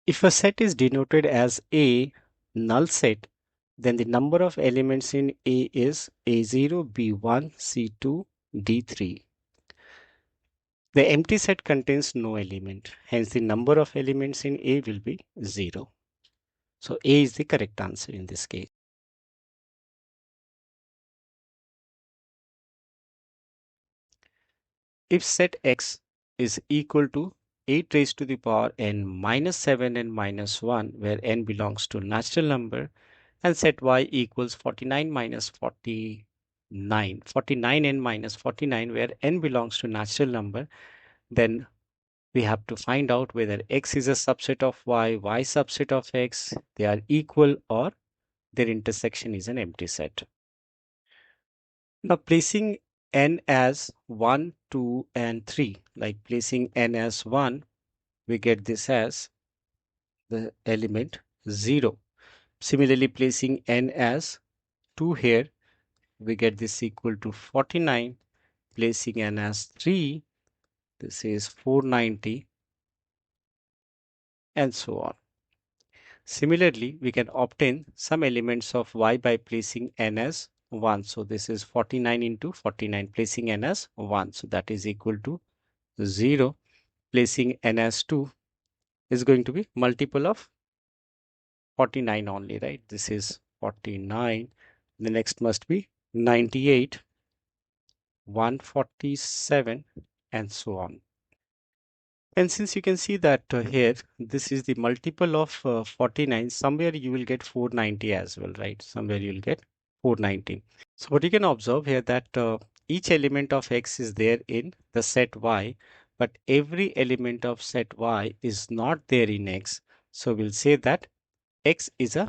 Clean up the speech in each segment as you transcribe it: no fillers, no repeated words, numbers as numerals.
If a set is denoted as A null set, then the number of elements in A is A0, B1, C2, D3. The empty set contains no element, hence the number of elements in A will be 0. So A is the correct answer in this case. If set X is equal to 8 raised to the power n minus 7 and minus 1, where n belongs to natural number, and set Y equals 49 minus 49, 49n minus 49, where n belongs to natural number, then we have to find out whether X is a subset of Y subset of X, they are equal, or their intersection is an empty set. Now placing n as 1, 2, and 3, like placing n as 1, we get this as the element 0. Similarly, placing n as 2 here, we get this equal to 49. Placing n as 3, this is 490, and so on. Similarly, we can obtain some elements of Y by placing n as 1. So this is 49 into 49, placing n as 1. So that is equal to 0. Placing n as 2 is going to be multiple of 49 only, right? This is 49. The next must be 98, 147, and so on. And since you can see that here, this is the multiple of 49, somewhere you will get 490 as well, right? Somewhere you'll get 490. So what you can observe here that each element of X is there in the set Y, but every element of set Y is not there in X. So we'll say that X is a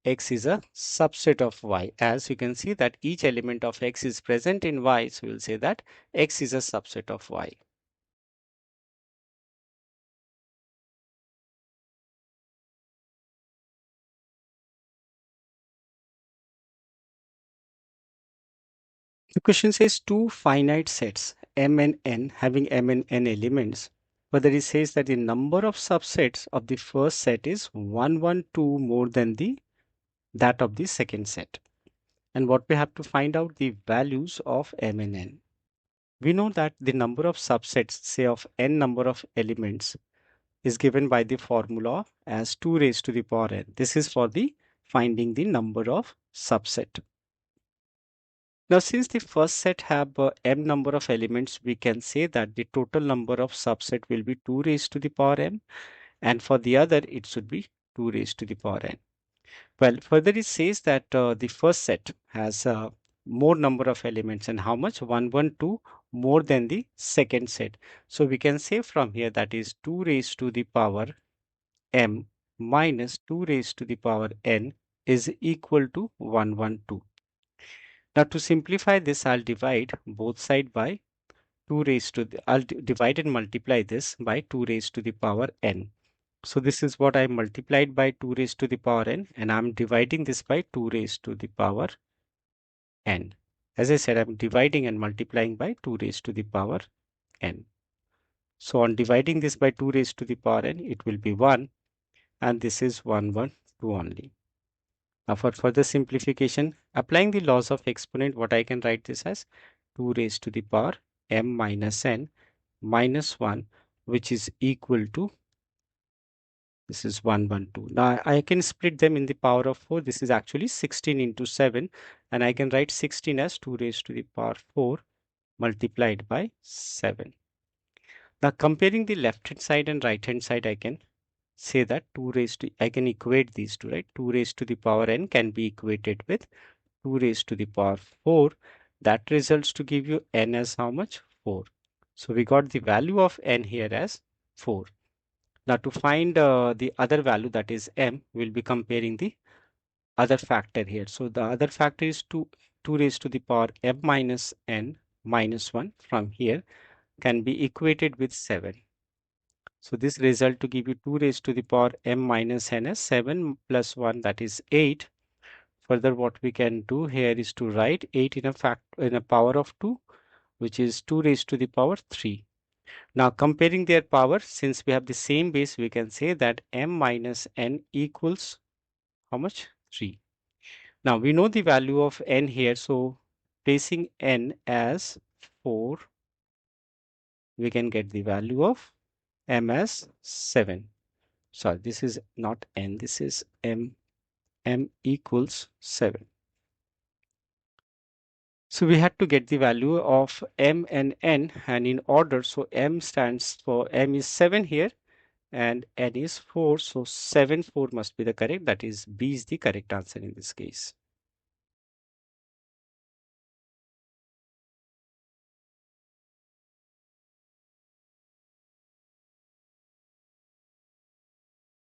subset of Y. As you can see that each element of X is present in Y, so we'll say that X is a subset of Y. The question says two finite sets M and N having M and N elements. Further, it says that the number of subsets of the first set is 112 more than that of the second set. And what we have to find out the values of M and N. We know that the number of subsets, say of n number of elements, is given by the formula as 2 raised to the power n. This is for the finding the number of subset. Now, since the first set have m number of elements, we can say that the total number of subset will be 2 raised to the power m, and for the other, it should be 2 raised to the power n. Well, further it says that the first set has more number of elements, and how much? 112 more than the second set. So we can say from here that is 2 raised to the power m minus 2 raised to the power n is equal to 112. Now to simplify this, I'll divide both sides by 2 raised to the, I'll divide and multiply this by 2 raised to the power n. So this is what I multiplied by 2 raised to the power n, and I'm dividing this by 2 raised to the power n. As I said, I'm dividing and multiplying by 2 raised to the power n. So on dividing this by 2 raised to the power n, it will be 1, and this is 112 only. Now for further simplification, applying the laws of exponent, what I can write this as 2 raised to the power m minus n minus 1, which is equal to, this is 112. Now I can split them in the power of 4. This is actually 16 into 7, and I can write 16 as 2 raised to the power 4 multiplied by 7. Now comparing the left hand side and right hand side, I can say that 2 raised to, I can equate these two, right? 2 raised to the power n can be equated with 2 raised to the power 4. That results to give you n as how much? 4. So we got the value of n here as 4. Now to find the other value, that is m, we'll be comparing the other factor here. So the other factor is 2 raised to the power m minus n minus 1 from here can be equated with 7. So this result to give you 2 raised to the power m minus n as 7 plus 1, that is 8. Further, what we can do here is to write 8 in a power of 2, which is 2 raised to the power 3. Now comparing their power, since we have the same base, we can say that m minus n equals how much? 3. Now we know the value of n here, so placing n as 4, we can get the value of m as 7. Sorry, this is not n, this is m equals 7. So we had to get the value of m and n, and in order, so m stands for, m is 7 here and n is 4, so 7 4 must be the correct, that is B is the correct answer in this case.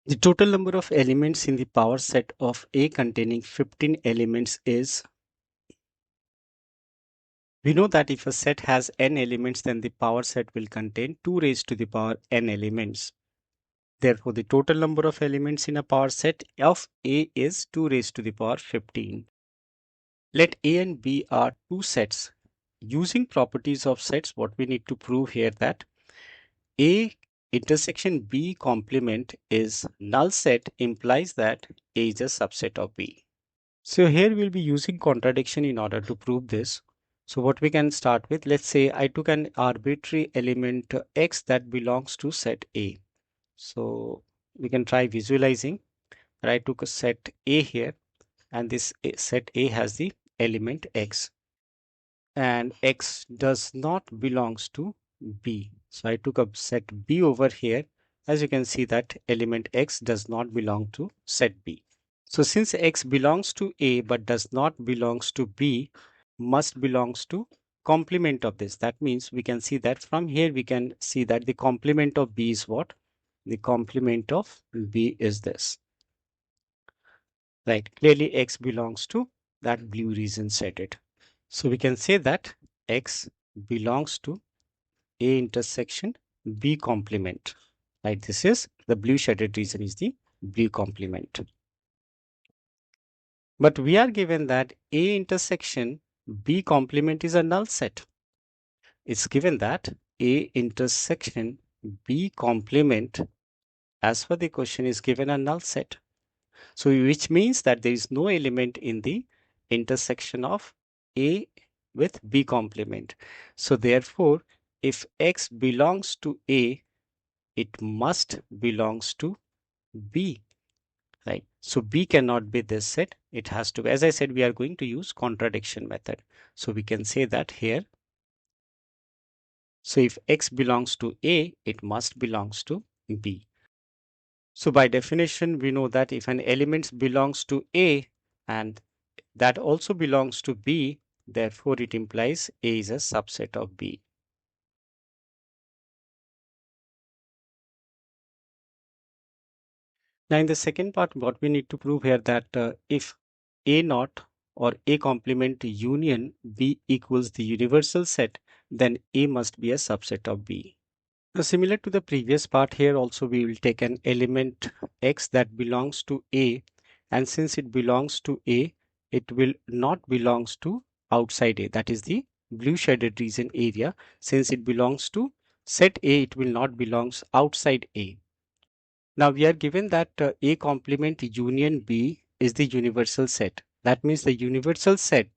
The total number of elements in the power set of A containing 15 elements is, we know that if a set has n elements, then the power set will contain 2 raised to the power n elements. Therefore, the total number of elements in a power set of A is 2 raised to the power 15. Let A and B are two sets. Using properties of sets, what we need to prove here that A intersection B complement is null set implies that A is a subset of B. So here we'll be using contradiction in order to prove this. So what we can start with, let's say I took an arbitrary element X that belongs to set A. So we can try visualizing that I took a set A here, and this set A has the element X, and X does not belongs to B. So I took a set B over here. As you can see that element X does not belong to set B. So since X belongs to A but does not belongs to B, must belongs to complement of this. That means we can see that from here we can see that the complement of B is what? The complement of B is this. Right, clearly X belongs to that blue region set it. So we can say that X belongs to A intersection B complement. Right, this is the blue shaded region is the blue complement. But we are given that A intersection B complement is a null set. It's given that A intersection B complement, as per the question, is given a null set. So which means that there is no element in the intersection of A with B complement. So therefore, if X belongs to A, it must belongs to B. Right. So B cannot be this set. It has to be, as I said, we are going to use contradiction method. So we can say that here. So if X belongs to A, it must belongs to B. So by definition, we know that if an element belongs to A and that also belongs to B, therefore it implies A is a subset of B. Now in the second part, what we need to prove here that if A naught or A complement union B equals the universal set, then A must be a subset of B. Now, similar to the previous part, here also we will take an element X that belongs to A, and since it belongs to A, it will not belongs to outside A, that is the blue shaded region area. Since it belongs to set A, it will not belongs outside A. Now we are given that A complement union B is the universal set. That means the universal set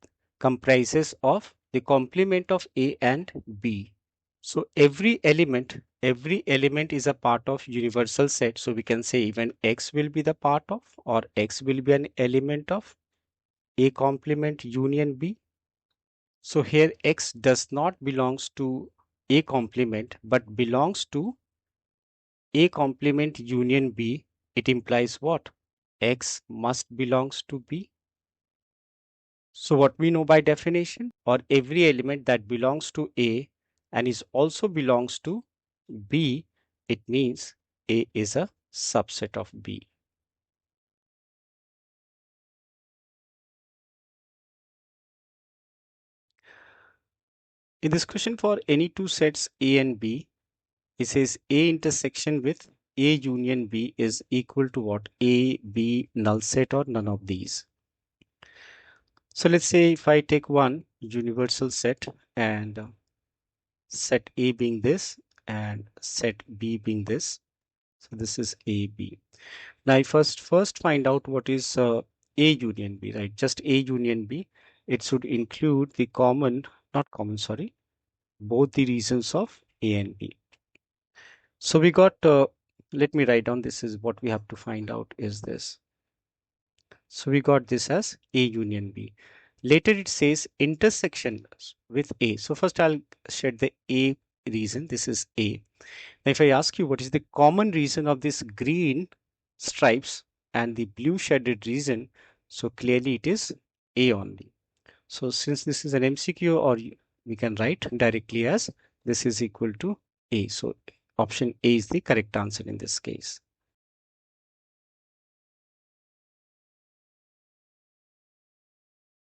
comprises of the complement of A and B. So every element is a part of universal set. So we can say even X will be the part of, or X will be an element of A complement union B. So here X does not belongs to A complement but belongs to A complement union B. It implies what? X must belongs to B. So what we know by definition, or every element that belongs to A and is also belongs to B, it means A is a subset of B. In this question, for any two sets A and B, it says A intersection with A union B is equal to what? A, B, null set, or none of these. So let's say if I take one universal set and set A being this and set B being this. So this is A, B. Now I first find out what is A union B, right? Just A union B. It should include the common, not common, sorry, both the reasons of A and B. So we got, let me write down, this is what we have to find out is this. So we got this as A union B. Later it says intersection with A. So first I'll shed the A reason. This is A. Now if I ask you what is the common reason of this green stripes and the blue shaded reason, so clearly it is A only. So since this is an MCQ, or we can write directly as this is equal to A. So option A is the correct answer in this case.